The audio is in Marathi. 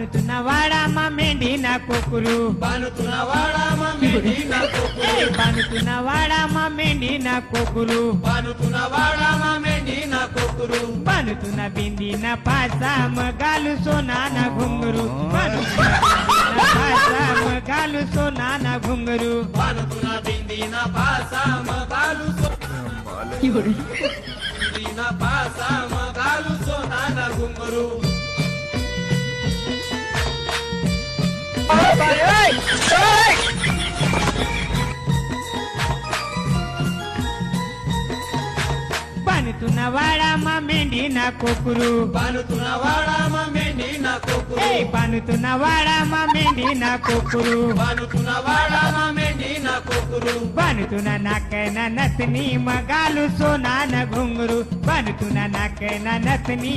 बानुतुना वाडामा मेंढीना कोकरू बानुतुना वाडामा मेंढीना कोकरू बानुतुना वाडामा मेंढीना कोकरू बानुतुना वाडामा मेंढीना कोकरू बानुतुना बिंदीना पासाम घालू सोनाना घुंगरू बानुतुना पासाम घालू सोनाना घुंगरू बानुतुना बिंदीना पासाम घालू बिंदीना पासाम घालू सोनाना घुंगरू बानुतुना वाडामा मेंढीना कोकरू बानुतुना वाडामा मेंढीना कोकरू बानुतुना वाडामा मेंढीना कोकरू बानुतुना वाडामा मेंढीना कोकरू बानुतुना नाकना नथनी मगालू सोनाना घुंगरू बानुतुना नाकना नथनी